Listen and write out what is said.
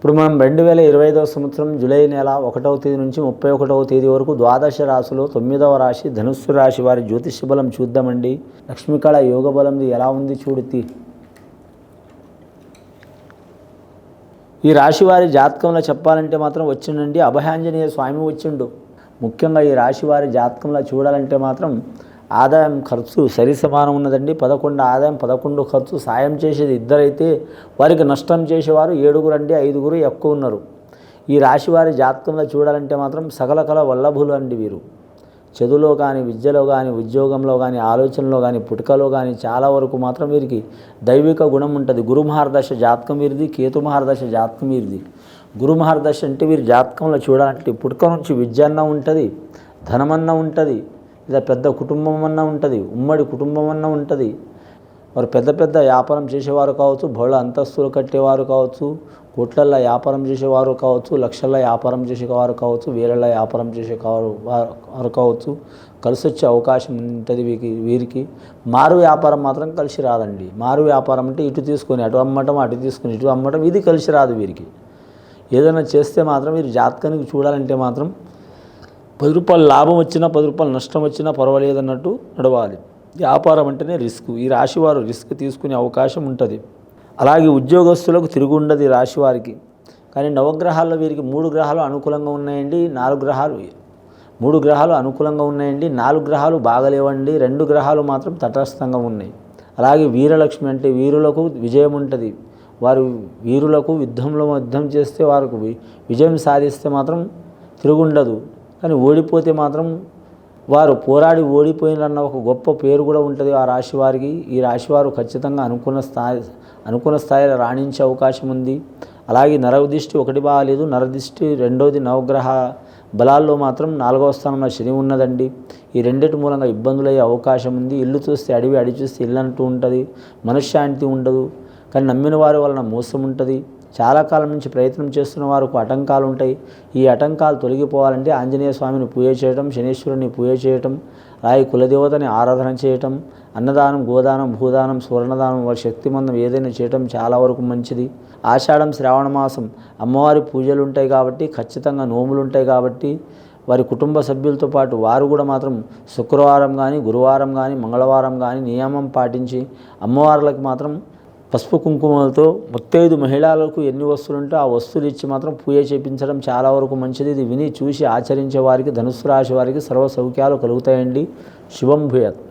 ఇప్పుడు మనం 2025వ సంవత్సరం జూలై నెల 1వ తేదీ నుంచి 31వ తేదీ వరకు ద్వాదశ రాశిలో 9వ రాశి ధనుస్సు రాశి వారి జ్యోతిష్య బలం చూద్దామండి. లక్ష్మీకళ యోగ బలంది ఎలా ఉంది చూడుతి. ఈ రాశి వారి జాతకంలో చెప్పాలంటే మాత్రం వచ్చిండండి అభయాంజనేయ స్వామి వచ్చిండు. ముఖ్యంగా ఈ రాశి వారి జాతకంలో చూడాలంటే మాత్రం ఆదాయం ఖర్చు సరి సమానం ఉన్నదండి. 11 ఆదాయం 11 ఖర్చు. సాయం చేసేది ఇద్దరైతే వారికి నష్టం చేసేవారు 7 అండి, 5 ఎక్కువ ఉన్నారు. ఈ రాశి వారి జాతకంలో చూడాలంటే మాత్రం సకల కళ వల్లభులు అండి. వీరు చదువులో కానీ, విద్యలో కానీ, ఉద్యోగంలో కానీ, ఆలోచనలో కానీ, పుట్టుకలో కానీ చాలా వరకు మాత్రం వీరికి దైవిక గుణం ఉంటుంది. గురు మహర్దశ జాతకం వీరిది, కేతు మహర్దశ జాతకం వీరిది. గురు మహర్దశ అంటే వీరి జాతకంలో చూడాలంటే పుట్టుక నుంచి విద్య అన్న ఉంటుంది, ధనమన్న ఉంటుంది, లేదా పెద్ద కుటుంబం అన్న ఉంటుంది, ఉమ్మడి కుటుంబం అన్న ఉంటుంది. వారు పెద్ద పెద్ద వ్యాపారం చేసేవారు కావచ్చు, బహుళ అంతస్తులు కట్టేవారు కావచ్చు, కోట్లల్లో వ్యాపారం చేసేవారు కావచ్చు, లక్షల్లో వ్యాపారం చేసేవారు కావచ్చు, వేలల్లో వ్యాపారం వారు కావచ్చు. కలిసి వచ్చే అవకాశం ఉంటుంది వీరికి. మారు వ్యాపారం మాత్రం కలిసి రాదండి. మారు వ్యాపారం అంటే ఇటు తీసుకొని అటు అమ్మటం, అటు తీసుకొని ఇటు అమ్మటం, ఇది కలిసి రాదు వీరికి. ఏదైనా చేస్తే మాత్రం వీరి జాతకానికి చూడాలంటే మాత్రం 10 రూపాయలు లాభం వచ్చినా 10 రూపాయలు నష్టం వచ్చినా పర్వాలేదన్నట్టు నడవాలి. వ్యాపారం అంటేనే రిస్క్. ఈ రాశివారు రిస్క్ తీసుకునే అవకాశం ఉంటుంది. అలాగే ఉద్యోగస్తులకు తిరిగి ఉండదు ఈ రాశివారికి. కానీ నవగ్రహాల్లో వీరికి 3 గ్రహాలు అనుకూలంగా ఉన్నాయండి, 3 గ్రహాలు అనుకూలంగా ఉన్నాయండి, 4 గ్రహాలు బాగలేవండి, 2 గ్రహాలు మాత్రం తటస్థంగా ఉన్నాయి. అలాగే వీరలక్ష్మి అంటే వీరులకు విజయం ఉంటుంది. వారు వీరులకు యుద్ధం చేస్తే వారికి విజయం సాధిస్తే మాత్రం తిరుగుండదు. కానీ ఓడిపోతే మాత్రం వారు పోరాడి ఓడిపోయినన్న ఒక గొప్ప పేరు కూడా ఉంటుంది ఆ రాశి వారికి. ఈ రాశివారు ఖచ్చితంగా అనుకున్న స్థాయిలో రాణించే అవకాశం ఉంది. అలాగే నరదృష్టి 1 బాగాలేదు, నరదృష్టి 2వది నవగ్రహ బలాల్లో మాత్రం 4వ స్థానంలో శని ఉన్నదండి. ఈ రెండిటి మూలంగా ఇబ్బందులయ్యే అవకాశం ఉంది. ఇల్లు చూస్తే అడి చూస్తే ఇల్లు అంటూ ఉంటుంది, మనశ్శాంతి ఉండదు. కానీ నమ్మిన వారి వలన మోసం ఉంటుంది. చాలా కాలం నుంచి ప్రయత్నం చేస్తున్న వారికి ఆటంకాలు ఉంటాయి. ఈ ఆటంకాలు తొలగిపోవాలంటే ఆంజనేయ స్వామిని పూజ చేయటం, శనీశ్వరుని పూజ చేయటం, అలాగే కులదేవతని ఆరాధన చేయటం, అన్నదానం, గోదానం, భూదానం, స్వర్ణదానం, వారి శక్తిమందం ఏదైనా చేయటం చాలా వరకు మంచిది. ఆషాఢం, శ్రావణ మాసం అమ్మవారి పూజలు ఉంటాయి కాబట్టి, ఖచ్చితంగా నోములు ఉంటాయి కాబట్టి వారి కుటుంబ సభ్యులతో పాటు వారు కూడా మాత్రం శుక్రవారం కానీ, గురువారం కానీ, మంగళవారం కానీ నియమం పాటించి అమ్మవార్లకు మాత్రం పసుపు కుంకుమలతో ముత్తైదు మహిళలకు ఎన్ని వస్తువులు ఉంటే ఆ వస్తువులు ఇచ్చి మాత్రం పూజ చేయించడం చాలా వరకు మంచిది. ఇది విని చూసి ఆచరించే వారికి, ధనుస్సు రాశి వారికి సర్వ సౌఖ్యాలు కలుగుతాయండి. శుభం భూయాత్.